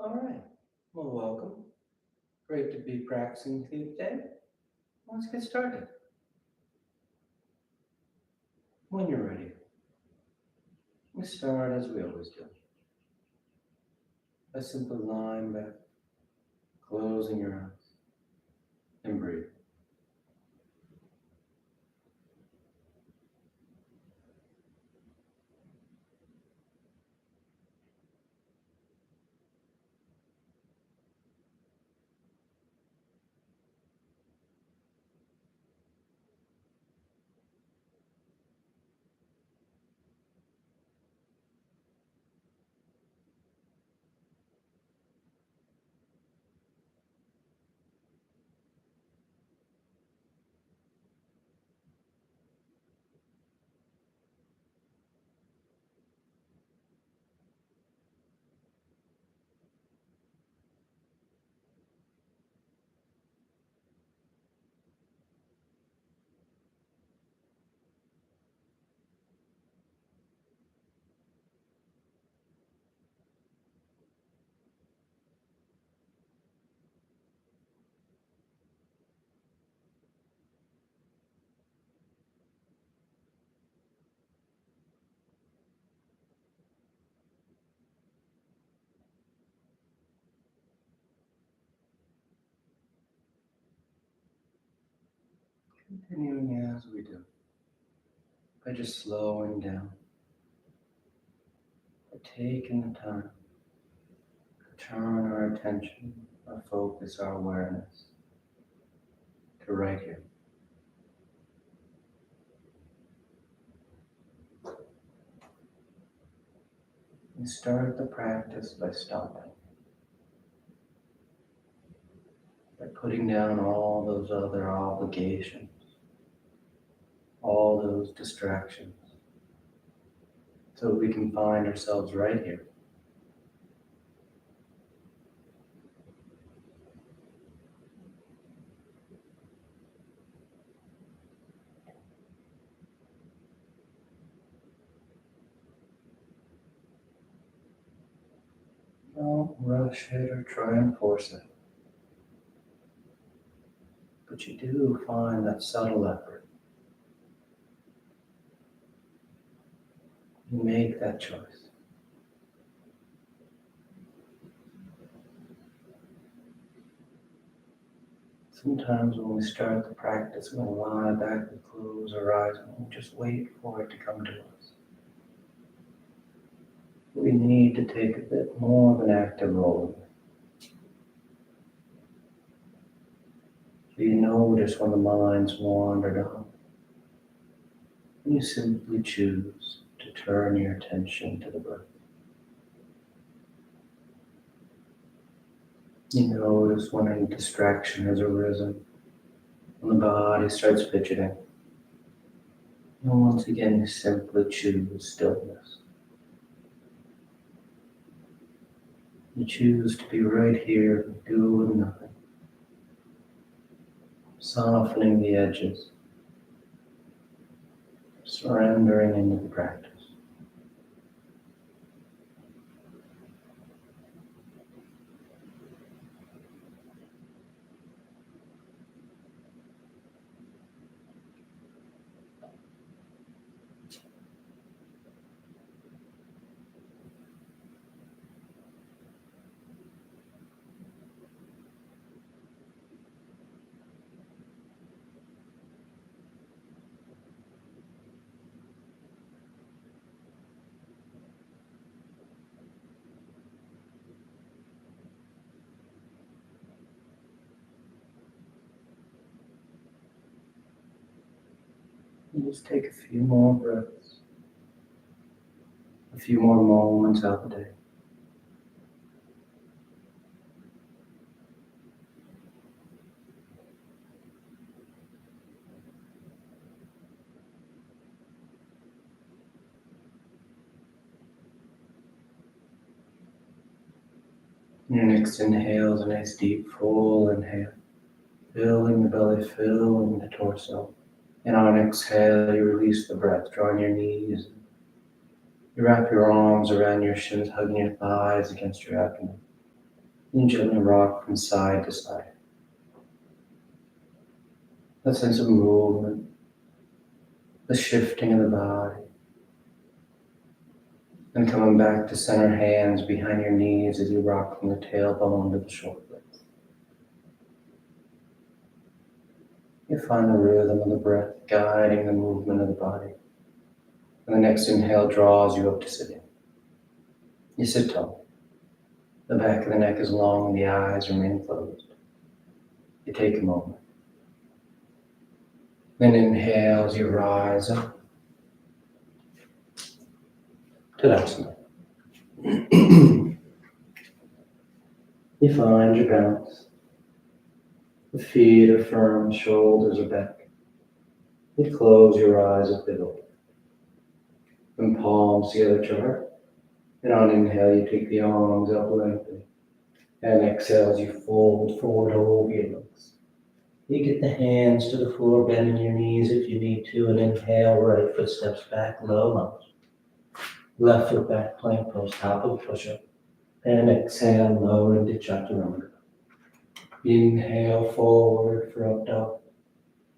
All right. Well, welcome. Great to be practicing with you today. Let's get started. When you're ready, we start as we always do. By simply lying back, closing your eyes, and breathe. Continuing as we do, by just slowing down, by taking the time to turn our attention, our focus, our awareness to right here. We start the practice by stopping, by putting down all those other obligations, all those distractions, so we can find ourselves right here. Don't rush it or try and force it. But you do find that subtle effort. You make that choice. Sometimes when we start the practice, we lie back, we close our eyes, and we just wait for it to come to us. We need to take a bit more of an active role. So you notice when the mind's wandered on, and you simply choose to turn your attention to the breath. You notice when any distraction has arisen, when the body starts fidgeting. And once again, you simply choose stillness. You choose to be right here, doing nothing, softening the edges, surrendering into the practice. And just take a few more breaths, a few more moments out of the day. Your next inhale is a nice deep full inhale, filling the belly, filling the torso. And on exhale, you release the breath, drawing your knees. You wrap your arms around your shins, hugging your thighs against your abdomen. And gently rock from side to side. That sense of movement, the shifting of the body. And coming back to center, hands behind your knees as you rock from the tailbone to the shoulder blades. You find the rhythm of the breath guiding the movement of the body. And the next inhale draws you up to sitting. You sit tall. The back of the neck is long, the eyes remain closed. You take a moment. Then inhale as you rise up. Tadasana. You find your balance. The feet are firm, shoulders are back. You close your eyes a bit open. And palms together to heart. And on inhale, you take the arms up lengthening. And exhale as you fold forward over your legs. You get the hands to the floor, bending your knees if you need to, and inhale, right foot steps back, low lunge. Left foot back, plank pose, top of push-up. And exhale, lower into chaturanga. Inhale, forward for up dog.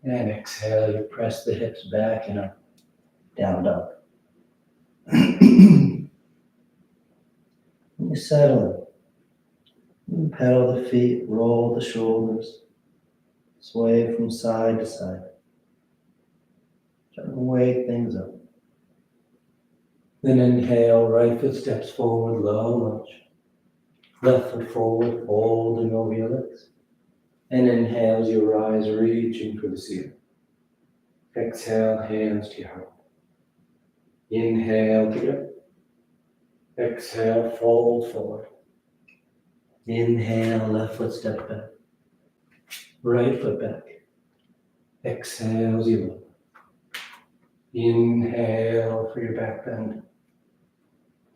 And exhale, you press the hips back and up, down dog. You settle in. You pedal the feet, roll the shoulders, sway from side to side. Try to wake things up. Then inhale, right foot steps forward, low lunge. Left foot forward, folding over your legs. And inhale as you rise, reaching for the ceiling. Exhale, hands to your heart. Inhale, get up. Exhale, fold forward. Inhale, left foot step back. Right foot back. Exhale as you lower. Inhale for your back bend.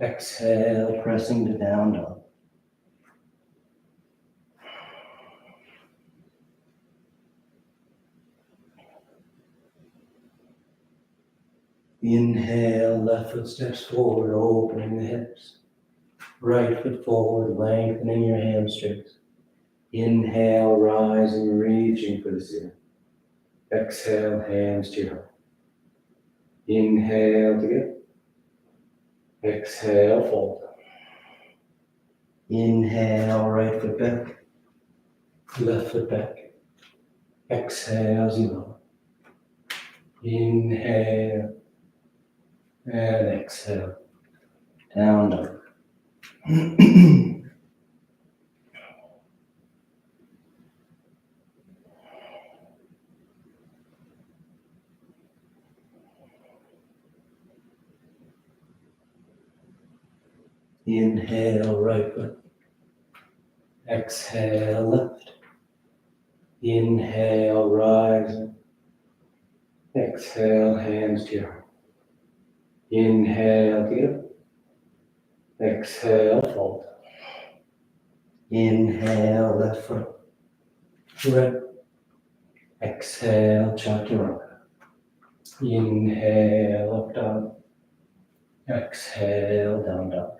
Exhale, pressing to down dog. Inhale, left foot steps forward, opening the hips. Right foot forward, lengthening your hamstrings. Inhale, rising, reaching for the ceiling. Exhale, hands to your heart. Inhale together. Exhale, fold. Inhale, right foot back. Left foot back. Exhale, as you lower. Inhale. And exhale. Down dog. Inhale, right foot. Exhale, left. Inhale, rising. Exhale, hands to your heart. Inhale, get up. Exhale, fold. Inhale, left foot. Right. Exhale, chaturanga. Inhale, up dog. Exhale, down dog.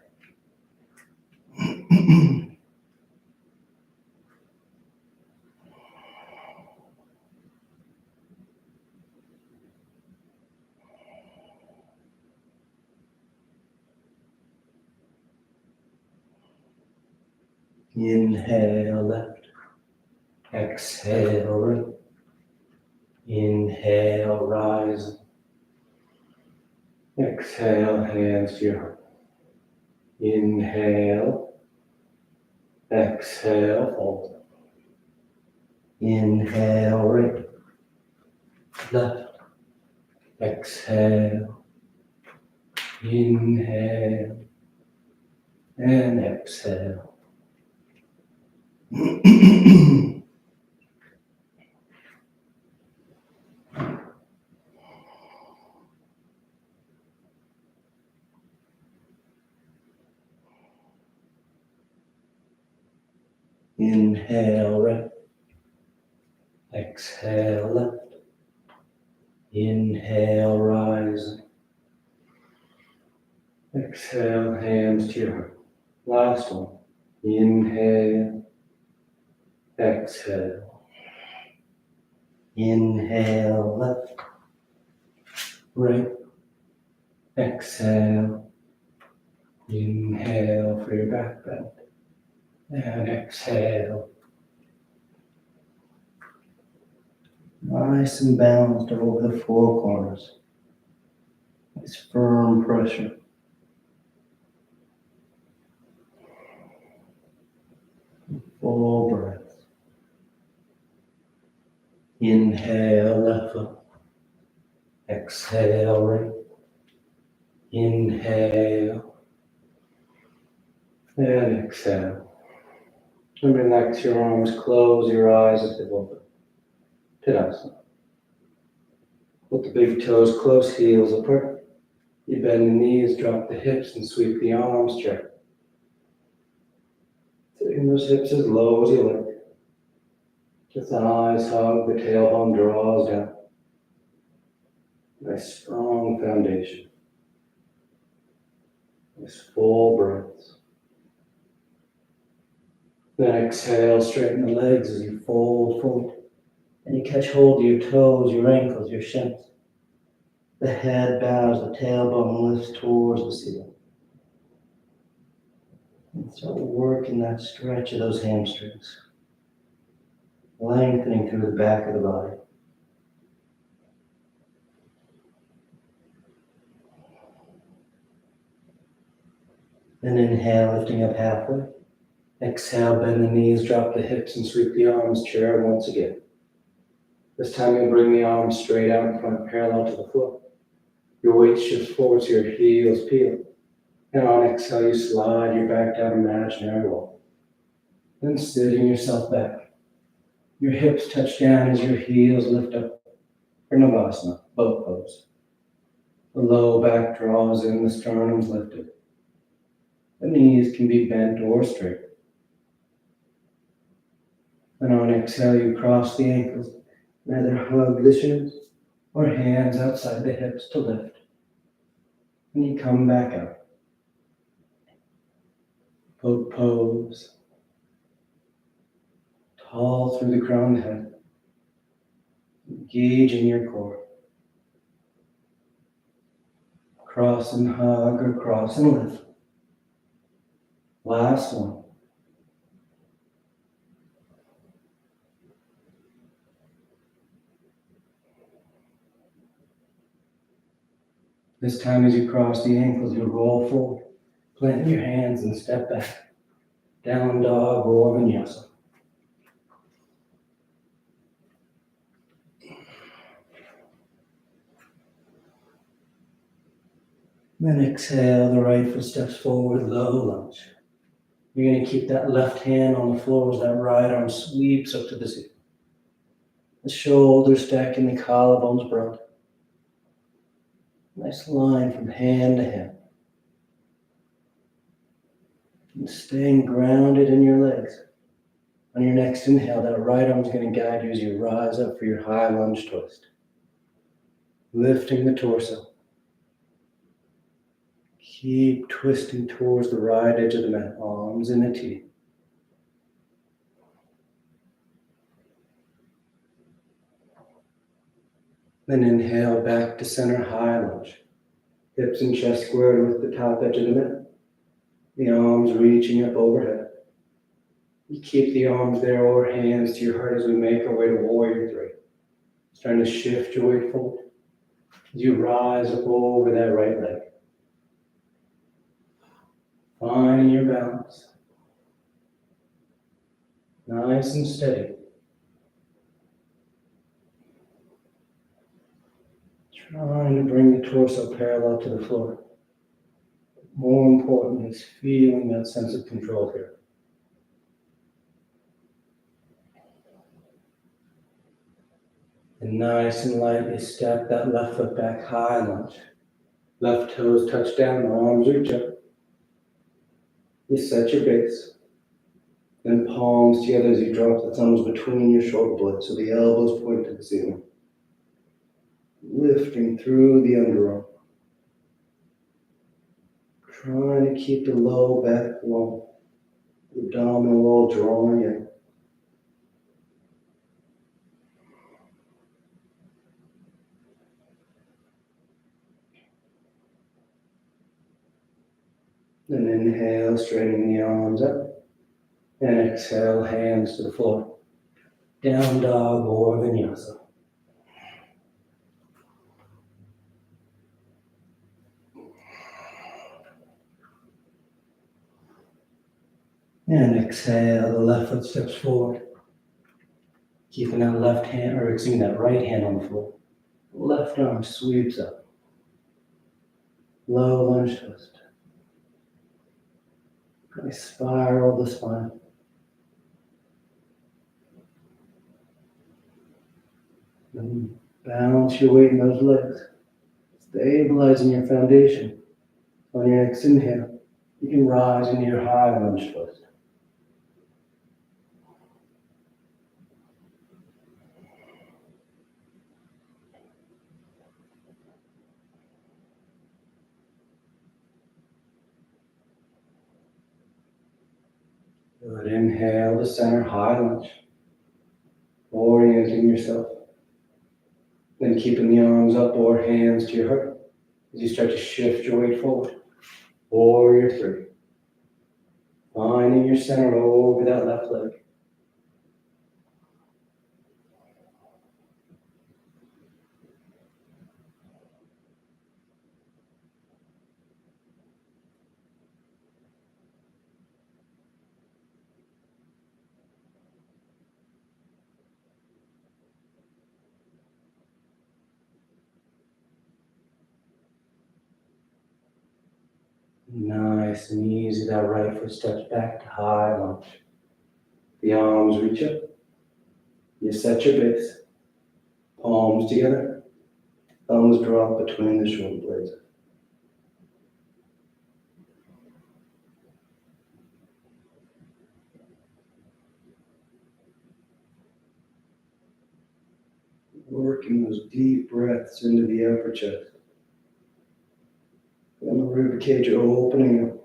Inhale, left. Exhale, right. Inhale, rise. Exhale, hands to your heart. Inhale. Exhale, fold. Inhale, right. Left. Exhale. Inhale. And exhale. Inhale, right. Exhale, left. Inhale, rise. Exhale, hands to your heart. Last one. Inhale, exhale. Inhale, left, right. Exhale. Inhale for your back bend. And exhale. Nice and balanced over the four corners. Nice firm pressure. Full breath. Inhale, left foot. Exhale, right. Inhale. And exhale. And relax your arms, close your eyes if they've opened. Tadasana. Put the big toes close, heels apart. You bend the knees, drop the hips, and sweep the arms straight. Taking those hips as low as you like. The thighs hug, the tailbone draws down. Nice strong foundation. Nice full breaths. Then exhale, straighten the legs as you fold forward. And you catch hold of your toes, your ankles, your shins. The head bows, the tailbone lifts towards the ceiling. And start working that stretch of those hamstrings. Lengthening through the back of the body. Then inhale, lifting up halfway. Exhale, bend the knees, drop the hips, and sweep the arms chair once again. This time you'll bring the arms straight out in front, parallel to the floor. Your weight shifts forward so your heels peel. And on exhale, you slide your back down imaginary wall. Then sitting yourself back. Your hips touch down as your heels lift up for Navasana, boat pose. The low back draws in, the sternum's lifted. The knees can be bent or straight. And on exhale, you cross the ankles, either hug the shins or hands outside the hips to lift. And you come back up. Boat pose. Tall through the crowned head. Engage in your core. Cross and hug or cross and lift. Last one. This time as you cross the ankles, you roll forward. Plant your hands and step back. Down dog or vinyasa. Then exhale, the right foot steps forward, low lunge. You're going to keep that left hand on the floor as that right arm sweeps up to the ceiling. The shoulders stacking, the collarbones broad. Nice line from hand to hand. And staying grounded in your legs. On your next inhale, that right arm is going to guide you as you rise up for your high lunge twist. Lifting the torso. Keep twisting towards the right edge of the mat, arms in a T. Then inhale back to center, high lunge. Hips and chest squared with the top edge of the mat. The arms reaching up overhead. You keep the arms there or hands to your heart as we make our way to warrior three. Starting to shift your weight forward. As you rise up over that right leg. Finding your balance. Nice and steady. Trying to bring the torso parallel to the floor. More important is feeling that sense of control here. And nice and lightly step that left foot back, high lunge. Left toes touch down, arms reach up. You set your base. Then palms together as you drop the thumbs between your shoulder blades so the elbows point to the ceiling. Lifting through the underarm. Trying to keep the low back long. Abdominal wall drawing in. Then inhale, straightening the arms up. And exhale, hands to the floor. Down dog or vinyasa. And exhale, the left foot steps forward. Keeping that left hand, or excuse me, that right hand on the floor. Left arm sweeps up. Low lunge twist. Nice spiral the spine. And balance your weight in those legs. Stabilizing your foundation. On your next inhale, you can rise into your high lunge twist. Good. Inhale to center high lunge. Orienting yourself. Then keeping the arms up or hands to your heart as you start to shift your weight forward. Warrior three. Finding your center over that left leg. Nice and easy. That right foot steps back to high lunge. The arms reach up. You set your base. Palms together. Thumbs drop between the shoulder blades. Working those deep breaths into the upper chest. And the rib cage opening up.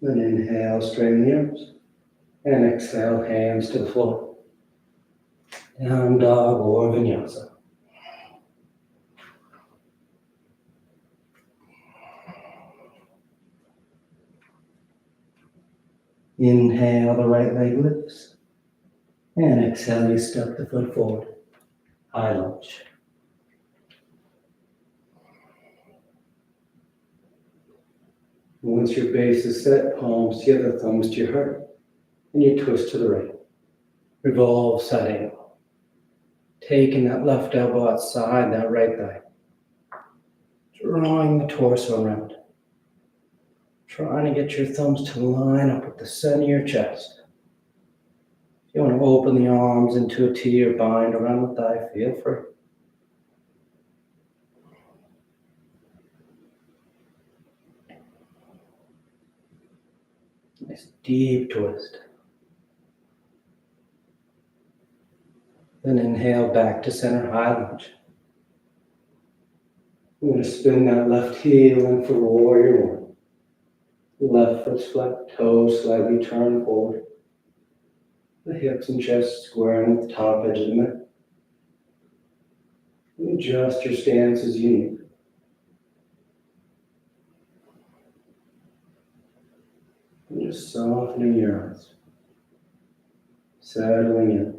Then inhale, straighten the arms. And exhale, hands to the floor. Down dog or vinyasa. Inhale, the right leg lifts. And exhale, you step the foot forward. High lunge. Once your base is set, palms together, thumbs to your heart. And you twist to the right. Revolve side angle. Taking that left elbow outside that right thigh. Drawing the torso around. Trying to get your thumbs to line up with the center of your chest. If you want to open the arms into a T or bind around the thigh, feel free. Nice deep twist. Then inhale back to center high lunge. I'm going to spin that left heel in for warrior one. Left foot flat, toes slightly turned forward. The hips and chest squaring with the top edge of the mat. And adjust your stance as you need. And just softening your eyes. Settling in.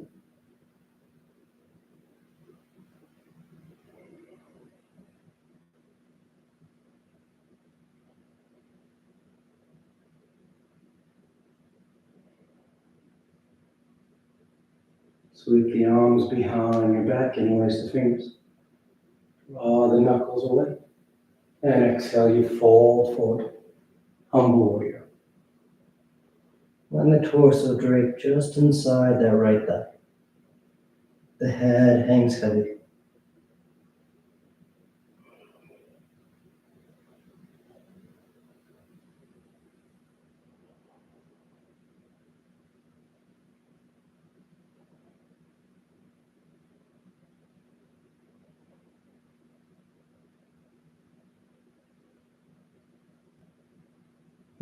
Sweep the arms behind your back and release the fingers. Draw the knuckles away. And exhale, you fold forward. Humble warrior. Let the torso drape just inside that right thigh. The head hangs heavy.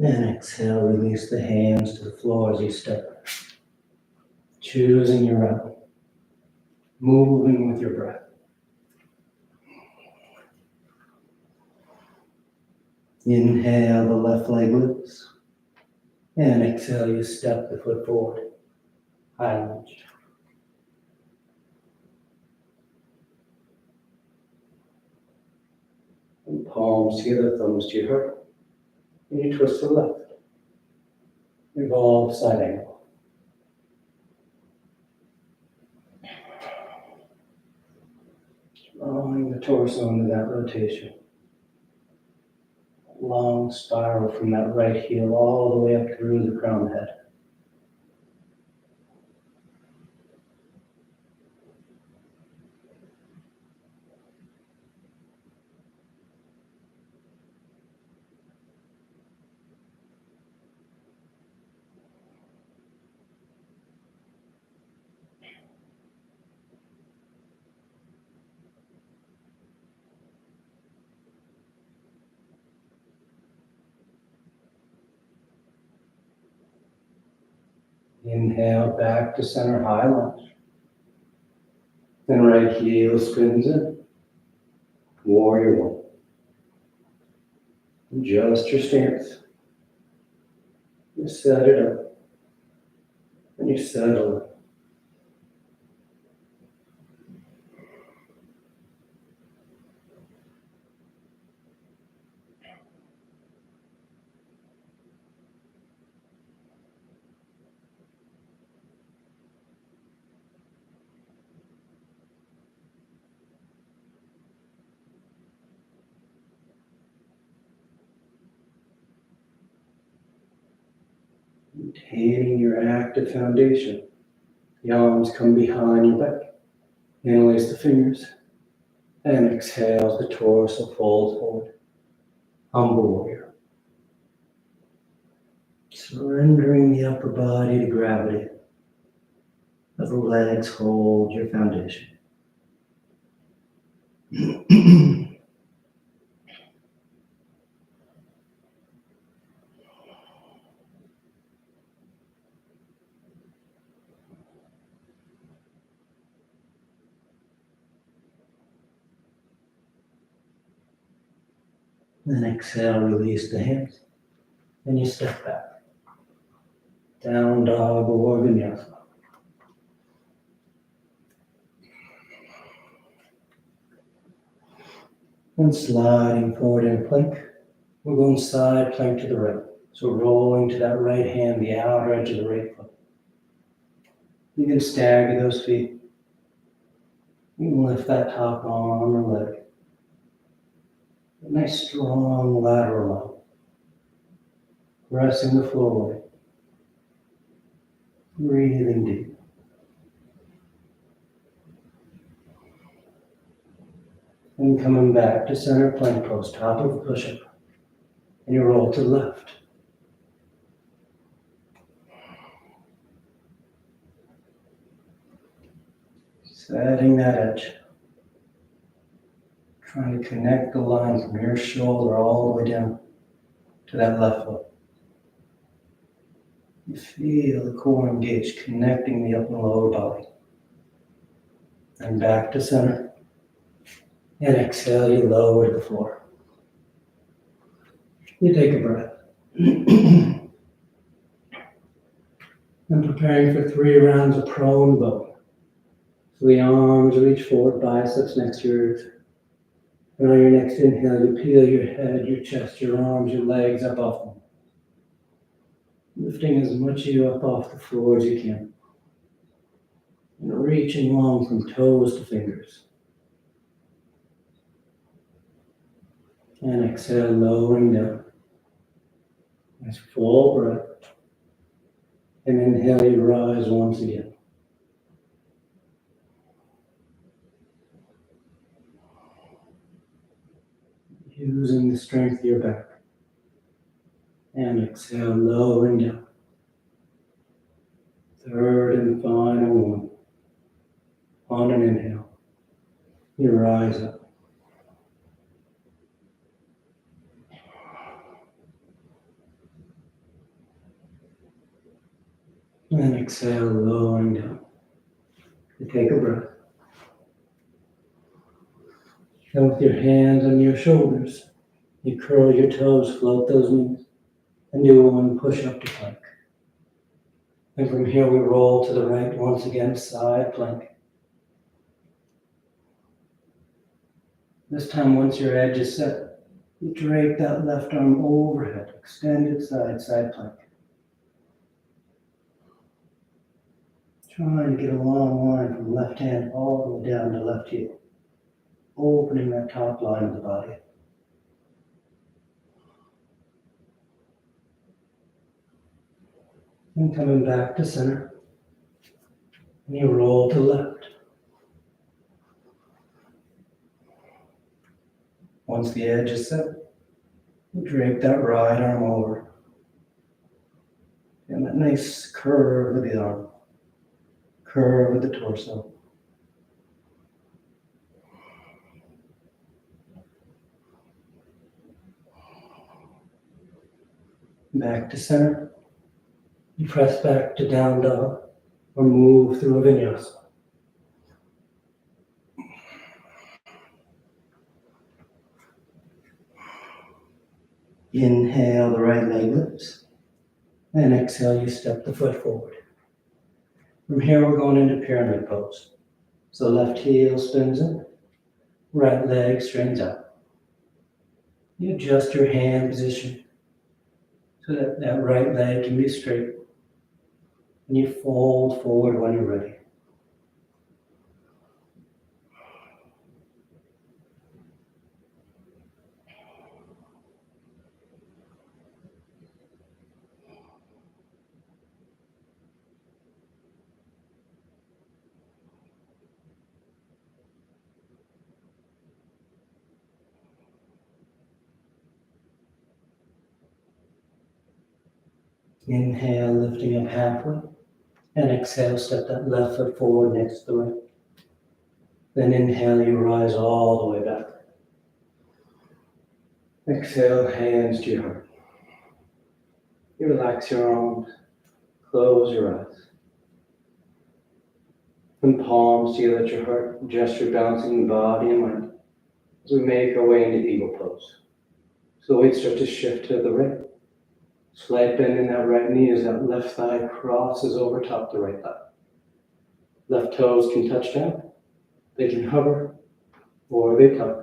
And exhale, release the hands to the floor as you step. Choosing your route. Moving with your breath. Inhale, the left leg lifts. And exhale, you step the foot forward. High lunge. And palms together, thumbs to your heart. And you twist to the left. Revolve side angle. Drawing the torso into that rotation. Long spiral from that right heel all the way up through the crown of the head. Inhale, back to center, high lunge. Then right heel spins in. Warrior one. Adjust your stance. You set it up. And you settle it. Maintaining your active foundation. The arms come behind your back. Interlace the fingers. And exhale, the torso folds forward. Humble warrior. Surrendering the upper body to gravity. Let the legs hold your foundation. Then exhale, release the hands. Then you step back. Down dog or vinyasa. And sliding forward in plank. We're going side plank to the right. So rolling to that right hand, the outer edge of the right foot. You can stagger those feet. You can lift that top arm or leg. A nice strong lateral line. Pressing the floor away. Breathing deep. And coming back to center plank pose, top of the push-up. And you roll to the left. Setting that edge. Trying to connect the line from your shoulder all the way down to that left foot. You feel the core engaged, connecting the upper and lower body. And back to center. And exhale, you lower to the floor. You take a breath. And preparing for 3 rounds of prone bow. So the arms reach forward, biceps next to your ears. And on your next inhale, you peel your head, your chest, your arms, your legs up off them. Lifting as much of you up off the floor as you can. And reaching long from toes to fingers. And exhale, lowering down. Nice full breath. And inhale, you rise once again. Using the strength of your back. And exhale, lowering down. Third and final one. On an inhale, you rise up. And exhale, lowering down. You take a breath. And with your hands on your shoulders, you curl your toes, float those knees, and do one push-up to plank. And from here we roll to the right once again, side plank. This time, once your edge is set, you drape that left arm overhead, extended side plank. Trying to get a long line from left hand all the way down to left heel, opening that top line of the body. And coming back to center, and you roll to left. Once the edge is set, you drape that right arm over. And that nice curve of the arm, curve of the torso. Back to center. You press back to down dog or move through a vinyasa. Inhale, the right leg lifts. And exhale, you step the foot forward. From here, we're going into pyramid pose. So left heel spins in, right leg straightens out. You adjust your hand position so that that right leg can be straight. And you fold forward when you're ready. Inhale, lifting up halfway. And exhale, step that left foot forward next to the right. Then inhale, you rise all the way back. Exhale, hands to your heart. You relax your arms, close your eyes. And palms together at your heart, gesture bouncing the body and mind as we make our way into eagle pose. Slowly start to shift to the right. Slight bend in that right knee as that left thigh crosses over top the right thigh. Left toes can touch down, they can hover, or they tuck.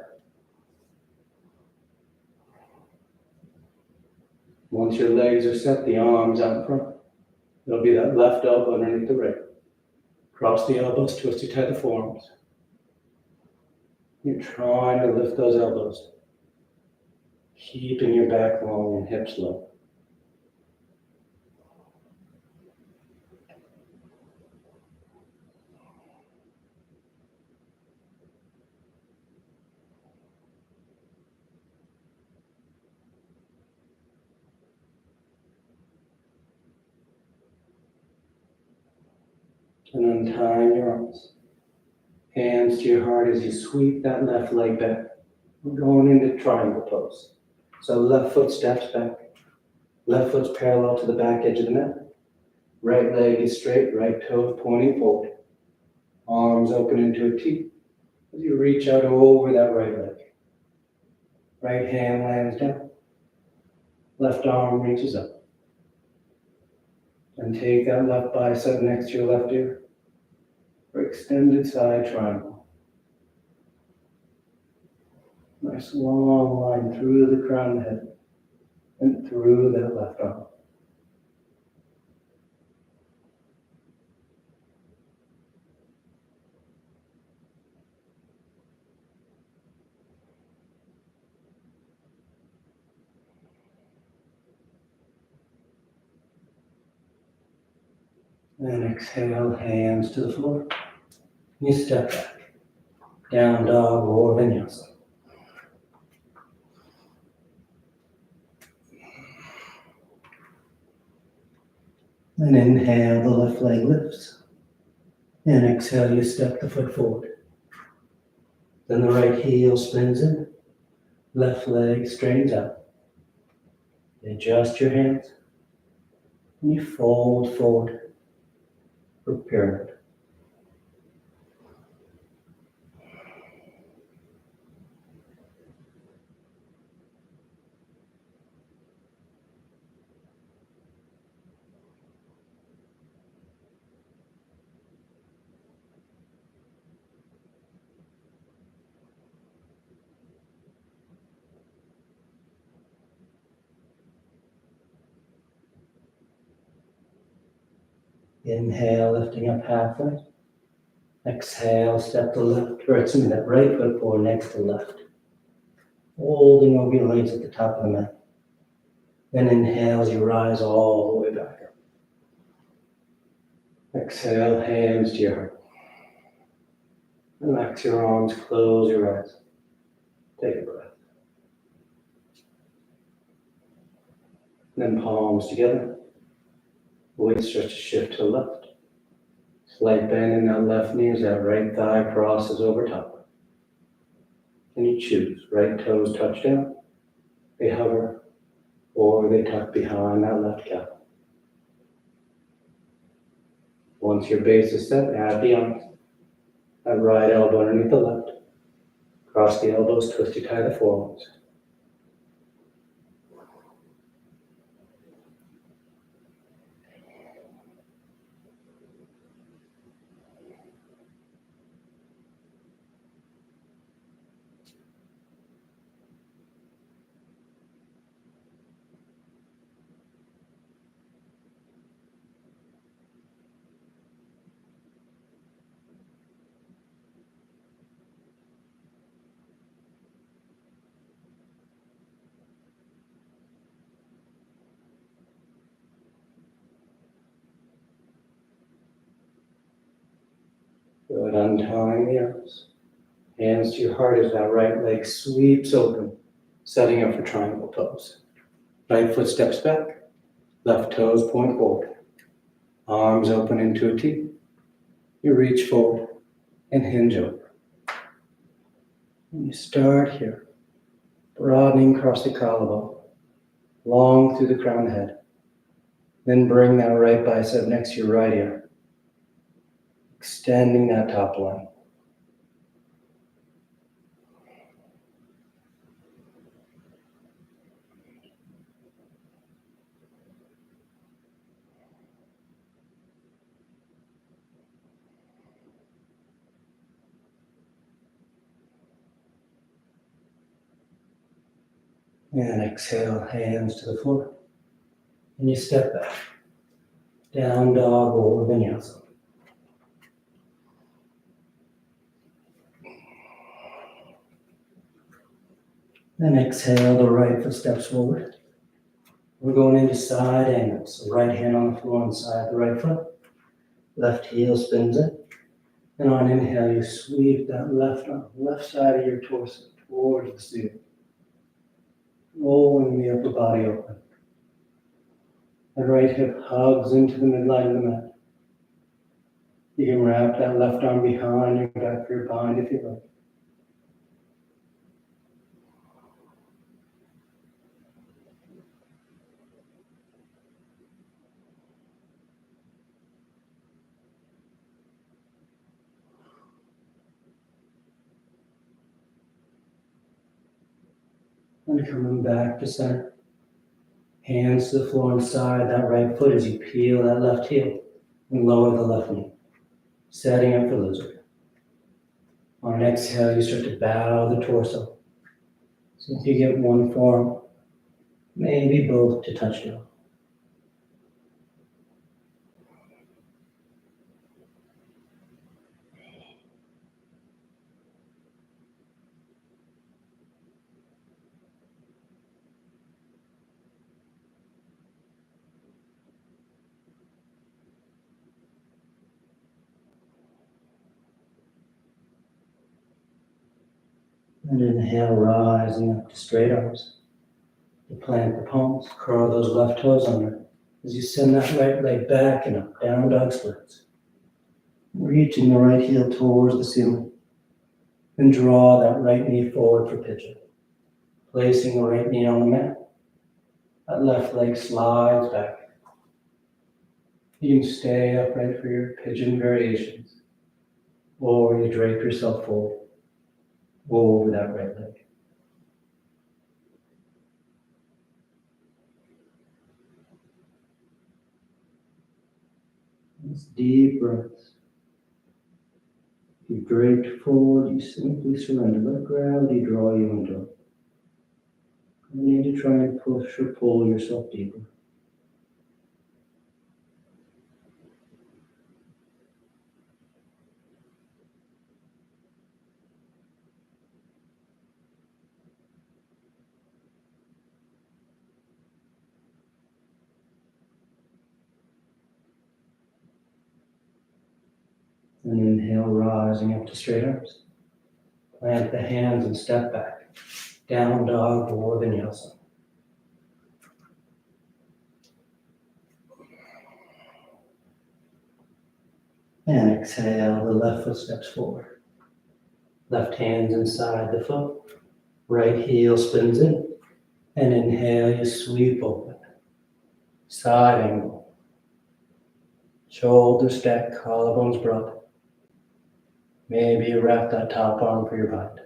Once your legs are set, the arms out in front. It'll be that left elbow underneath the right. Cross the elbows, twist your tight the forearms. You're trying to lift those elbows, keeping your back long and hips low. And untying your arms. Hands to your heart as you sweep that left leg back. We're going into triangle pose. So left foot steps back. Left foot's parallel to the back edge of the mat. Right leg is straight, right toe pointing forward. Arms open into a T as you reach out over that right leg. Right hand lands down. Left arm reaches up. And take that left bicep next to your left ear for extended side triangle. Nice long line through the crown of the head and through that left arm. And exhale, hands to the floor. You step back. Down dog or vinyasa. And inhale, the left leg lifts. And exhale, you step the foot forward. Then the right heel spins in. Left leg straightens out. Adjust your hands. And you fold forward. for pyramid. Inhale, lifting up halfway. Exhale, step to left, or excuse me, that right foot forward next to left. Holding over your legs at the top of the mat. Then inhale as you rise all the way back up. Exhale, hands to your heart. Relax your arms, close your eyes. Take a breath. Then palms together. Weight starts to shift to the left. Slight bend in that left knee as that right thigh crosses over top. And you choose. Right toes touch down. They hover. Or they tuck behind that left calf. Once your base is set, add the arms. That right elbow underneath the left. Cross the elbows, twist to tie the forearms. Good, untying the arms. Hands to your heart as that right leg sweeps open, setting up for triangle pose. Right foot steps back, left toes point forward. Arms open into a T. You reach forward and hinge over. And you start here, broadening across the collarbone, long through the crown of the head. Then bring that right bicep next to your right ear, extending that top line. And exhale, hands to the floor. And you step back. Down dog or vinyasa. Then exhale, the right foot steps forward. We're going into side angles. So right hand on the floor inside the right foot. Left heel spins it. And on inhale, you sweep that left arm, left side of your torso towards the ceiling. Rolling the upper body open. The right hip hugs into the midline of the mat. You can wrap that left arm behind your back for your bind if you like. And coming back to center. Hands to the floor inside that right foot as you peel that left heel and lower the left knee. Setting up for lizard. On an exhale, you start to bow the torso. So if you get one form, maybe both to touch down. And inhale, rising up to straight arms. You plant the palms, curl those left toes under as you send that right leg back and up, down dog splits. Reaching the right heel towards the ceiling. And draw that right knee forward for pigeon. Placing the right knee on the mat. That left leg slides back. You can stay upright for your pigeon variations, or you drape yourself forward over that right leg. These deep breaths. If you draped forward, you simply surrender. Let gravity draw you into it. You need to try and push or pull yourself deeper. And inhale, rising up to straight arms. Plant the hands and step back. Down dog or vinyasa. And exhale, the left foot steps forward. Left hand's inside the foot. Right heel spins in. And inhale, you sweep open. Side angle. Shoulders stacked, collarbones broad. Maybe you wrap that top arm for your bind.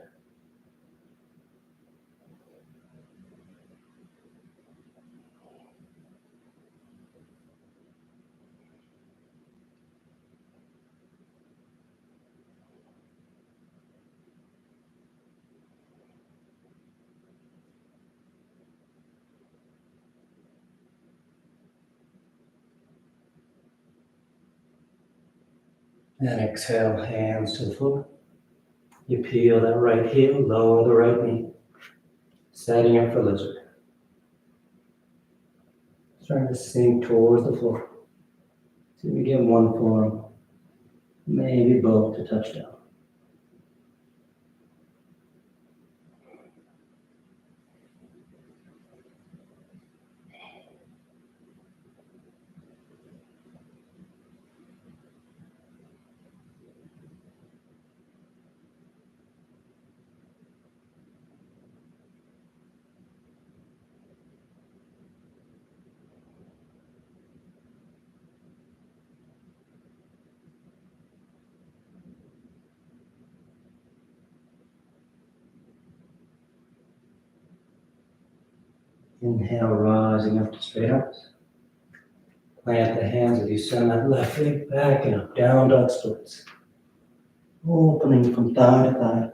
And exhale, hands to the floor. You peel that right heel, lower the right knee. Setting up for lizard. Starting to sink towards the floor. See if we get one forearm, maybe both to touch down. Inhale, rising up to straight arms. Plant the hands as you send that left leg back and up, down dog splits. Opening from thigh to thigh.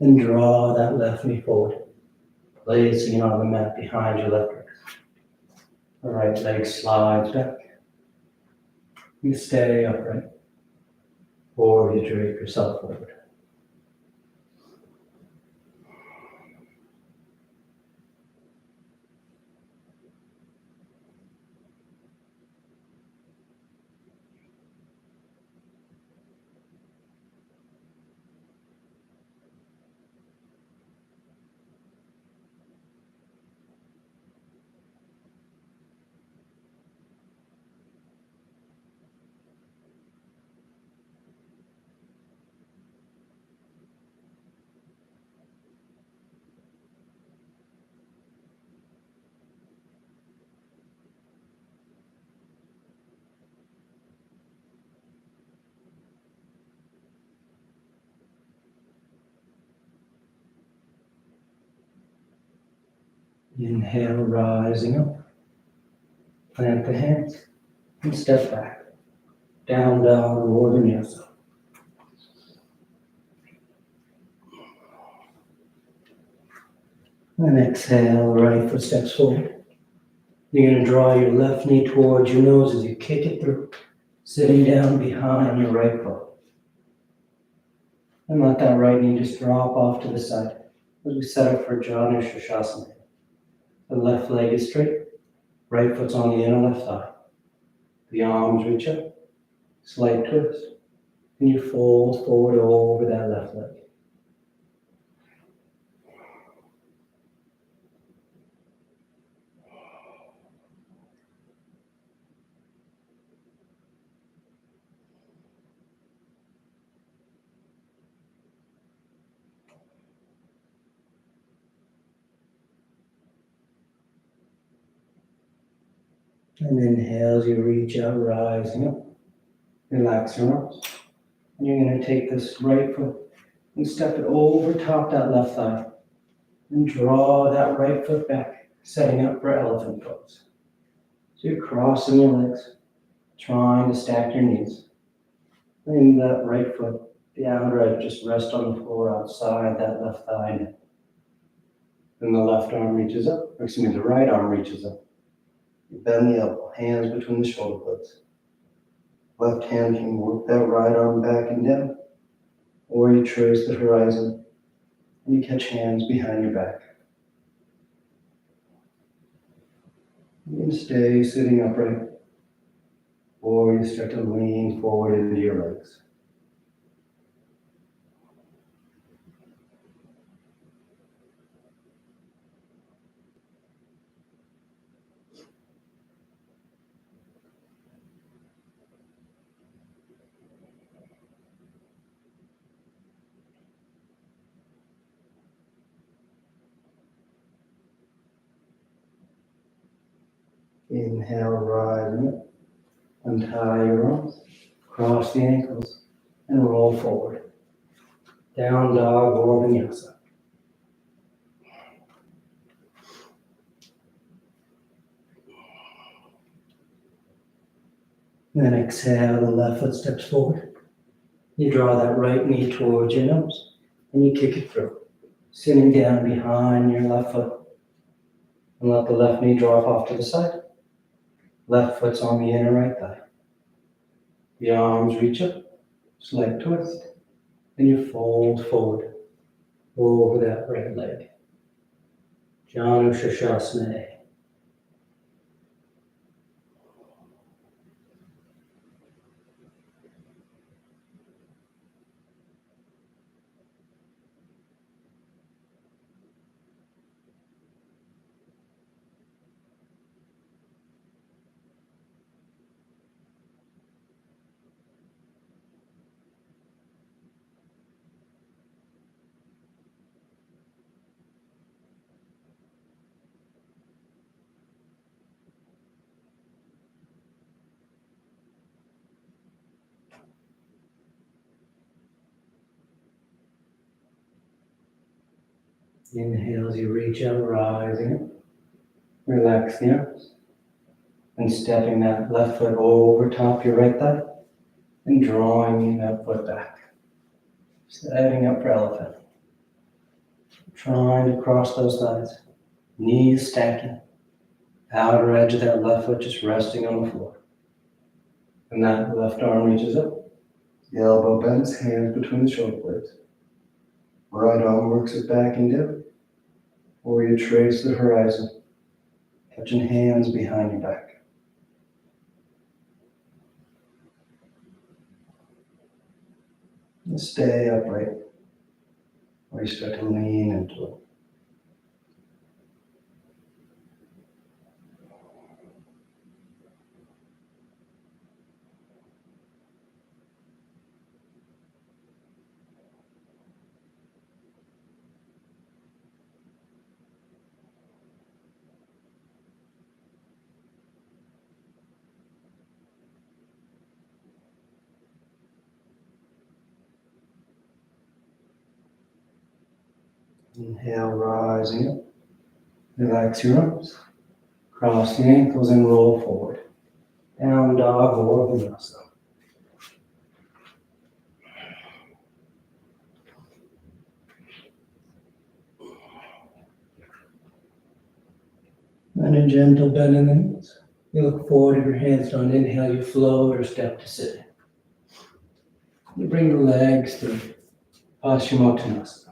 Then draw that left knee forward, placing it on the mat behind your left wrist. The right leg slides back. You stay upright, or you drape yourself forward. Inhale, rising up. Plant the hands and step back. Down dog or vinyasa. And exhale, right foot steps forward. You're going to draw your left knee towards your nose as you kick it through, sitting down behind your right foot. And let that right knee just drop off to the side as we set up for Janu Shirshasana. The left leg is straight, right foot's on the inner left thigh. The arms reach up, slight twist, and you fold forward over that left leg. And inhale as you reach out, rising up. Relax your arms. And you're going to take this right foot and step it over top that left thigh. And draw that right foot back, setting up for elephant pose. So you're crossing your legs, trying to stack your knees. Bring that right foot, the outer edge, just rest on the floor outside that left thigh. Then the left arm reaches up, or excuse me, the right arm reaches up. You bend the elbow, hands between the shoulder blades. Left hand can work that right arm back and down, or you trace the horizon and you catch hands behind your back. You can stay sitting upright, or you start to lean forward into your legs. Inhale, rising up. Untie your arms, cross the ankles, and roll forward. Down dog or vinyasa. Then exhale, the left foot steps forward. You draw that right knee towards your nose, and you kick it through, sitting down behind your left foot. And let the left knee drop off to the side. Left foot's on the inner right thigh. The arms reach up, slight twist, and you fold forward over that right leg. Janu Shashasana. Inhale as you reach out, rising up. Relax the arms. And stepping that left foot over top your right thigh. And drawing that foot back. Setting up for elephant. Trying to cross those thighs. Knees stacking. Outer edge of that left foot just resting on the floor. And that left arm reaches up. The elbow bends, hands between the shoulder blades. Right arm works it back and down. Or you trace the horizon, catching hands behind your back. And stay upright, or you start to lean into it. Inhale, rising up. Relax your arms. Cross the ankles and roll forward. Down dog or vinyasa. And a gentle bend in the knees. You look forward if your hands don't inhale, you float or step to sit. You bring the legs to Paschimottanasana.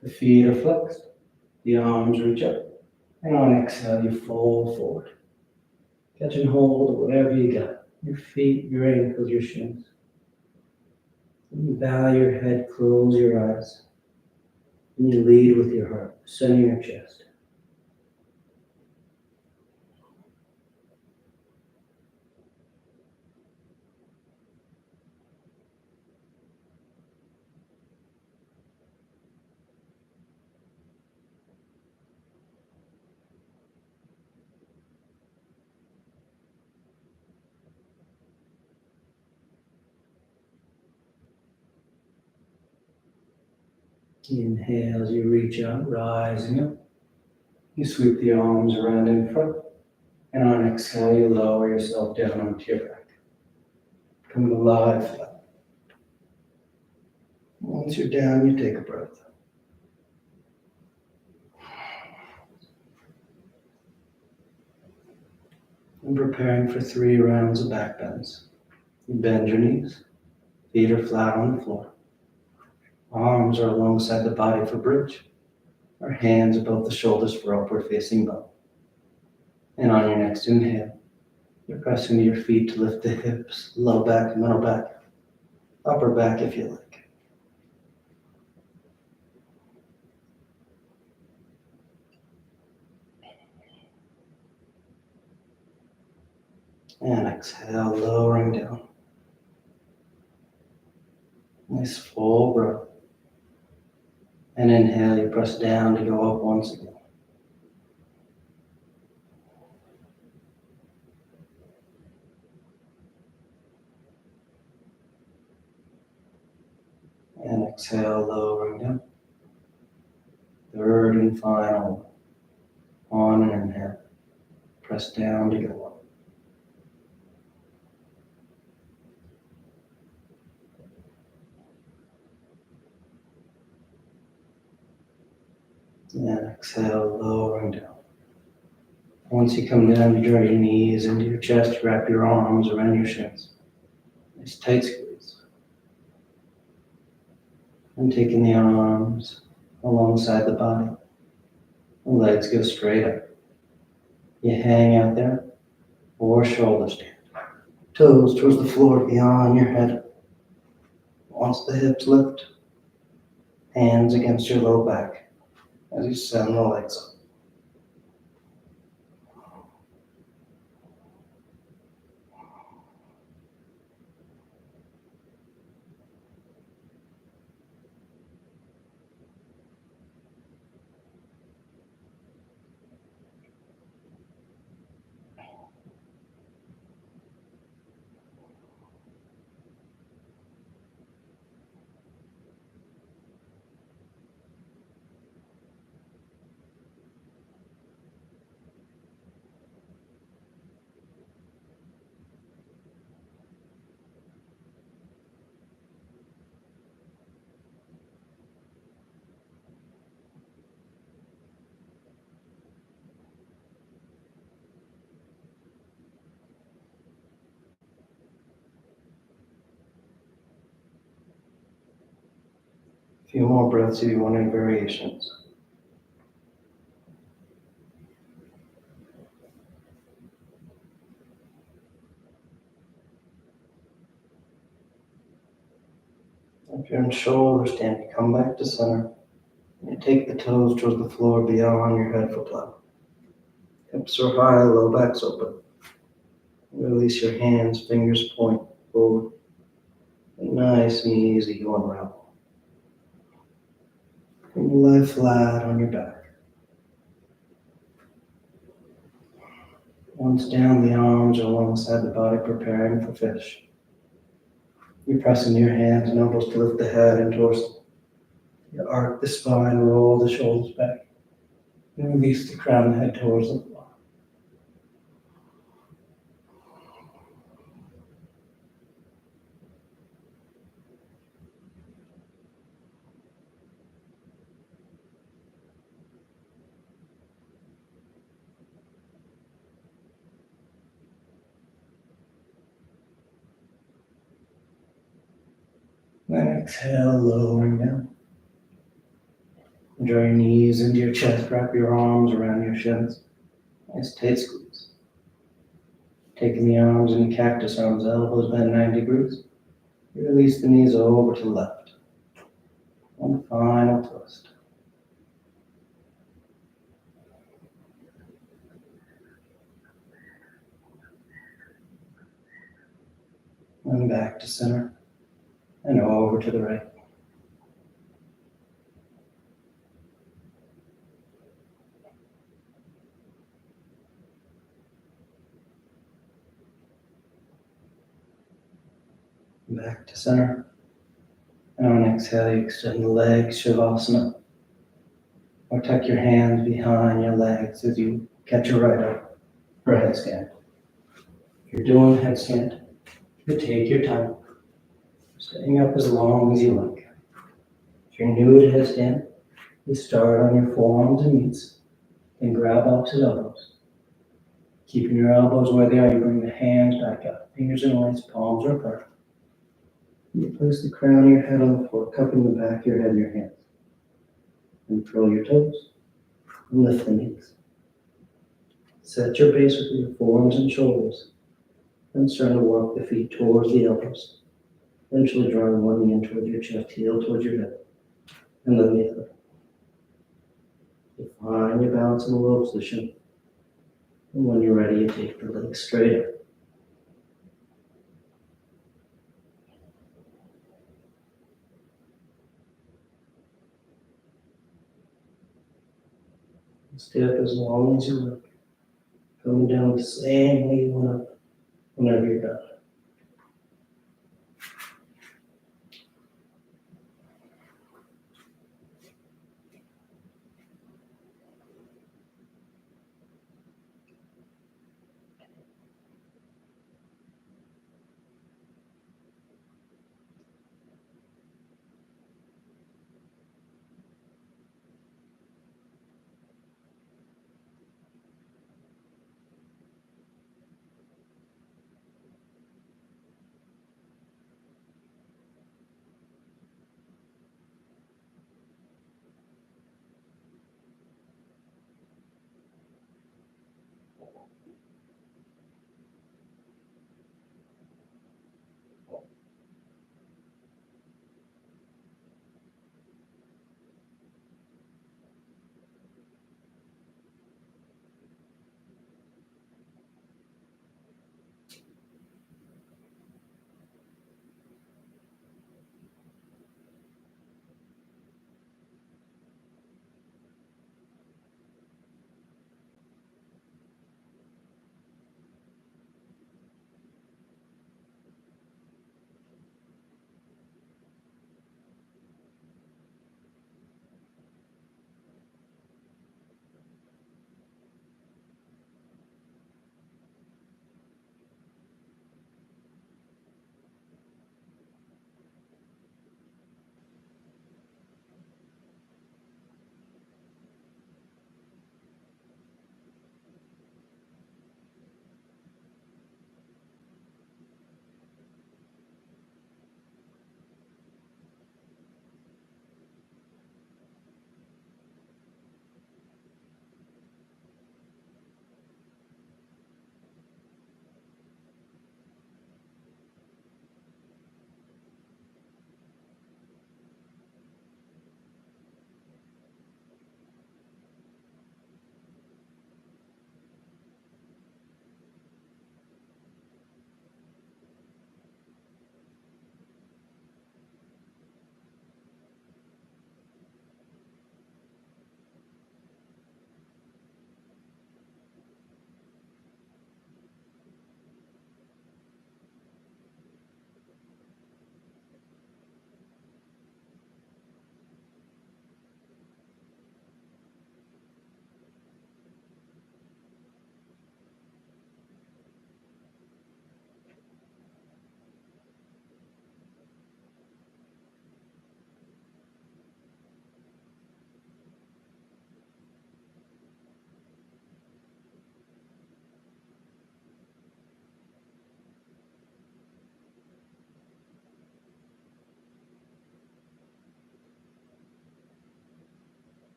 The feet are flexed, the arms reach up, and on exhale you fold forward. Catch and hold of whatever you got, your feet, your ankles, your shins. And you bow your head, close your eyes, and you lead with your heart, center your chest. Inhale as you reach out, rising up. You sweep the arms around in front. And on exhale, you lower yourself down onto your back. Come to lie flat. Once you're down, you take a breath. And preparing for 3 rounds of back bends. You bend your knees. Feet are flat on the floor. Arms are alongside the body for bridge. Our hands above the shoulders for upward facing bow. And on your next inhale, you're pressing your feet to lift the hips, low back, middle back, upper back if you like. And exhale, lowering down. Nice full breath. And inhale, you press down to go up once again. And exhale, lowering down. Third and final. On an inhale. Press down to go up. And exhale, lowering down. Once you come down, you draw your knees into your chest, wrap your arms around your shins. Nice tight squeeze. And taking the arms alongside the body. The legs go straight up. You hang out there, or shoulder stand. Toes towards the floor beyond your head. Once the hips lift, hands against your low back as you send the legs up. A few more breaths if you want any variations. If you're in shoulder stand, you come back to center. You take the toes towards the floor beyond your head for plow. Hips are high, low back's open. Release your hands, fingers point forward. Nice and easy, you unravel. And you lie flat on your back. Once down, the arms are alongside the body, preparing for fish. You're pressing your hands and elbows to lift the head and torso. You arc the spine, roll the shoulders back, and release the crown and head towards the floor. Then exhale, lowering down. Draw your knees into your chest, wrap your arms around your shins. Nice tight squeeze. Taking the arms into cactus arms, elbows bent 90 degrees. You release the knees over to the left. One final twist. And back to center. And over to the right. Back to center. And on exhale, you extend the legs, Shavasana. Or tuck your hands behind your legs as you catch a right up for a headstand. If you're doing headstand, you take your time, staying up as long as you like. If you're new to headstand, you start on your forearms and knees, then grab opposite elbows. Keeping your elbows where they are, you bring the hands back up. Fingers in lace, palms are apart. You place the crown of your head on the floor, cupping the back of your head in your hands. And curl your toes and lift the knees. Set your base with your forearms and shoulders. Then start to walk the feet towards the elbows. Eventually drawing one knee in towards your chest, heel towards your hip, and then the other. Find your balance in the low position. And when you're ready, you take the legs straight up. Stay up as long as you like. Coming down the same way you went up whenever you're done.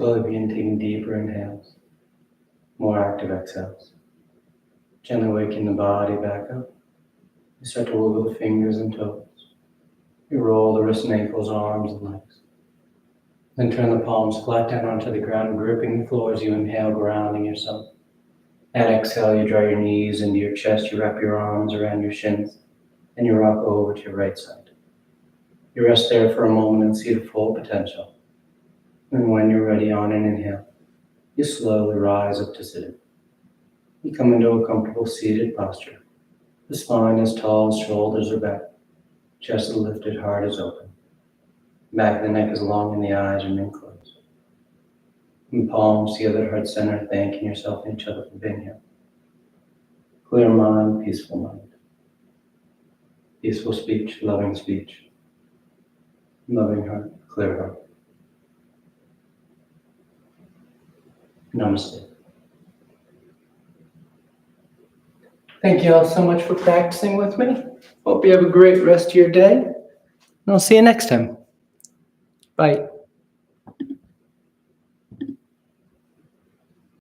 Slowly begin taking deeper inhales, more active exhales. Gently waking the body back up. You start to wiggle the fingers and toes. You roll the wrists and ankles, arms and legs. Then turn the palms flat down onto the ground, gripping the floor as you inhale, grounding yourself. And exhale, you draw your knees into your chest, you wrap your arms around your shins, and you rock over to your right side. You rest there for a moment and see the full potential. And when you're ready, on an inhale, you slowly rise up to sitting. You come into a comfortable seated posture. The spine is tall, shoulders are back, chest is lifted, heart is open. Back of the neck is long and the eyes remain closed. And palms together, heart center, thanking yourself and each other for being here. Clear mind, peaceful mind. Peaceful speech, loving heart, clear heart. Namaste. Thank you all so much for practicing with me. Hope you have a great rest of your day. And I'll see you next time. Bye.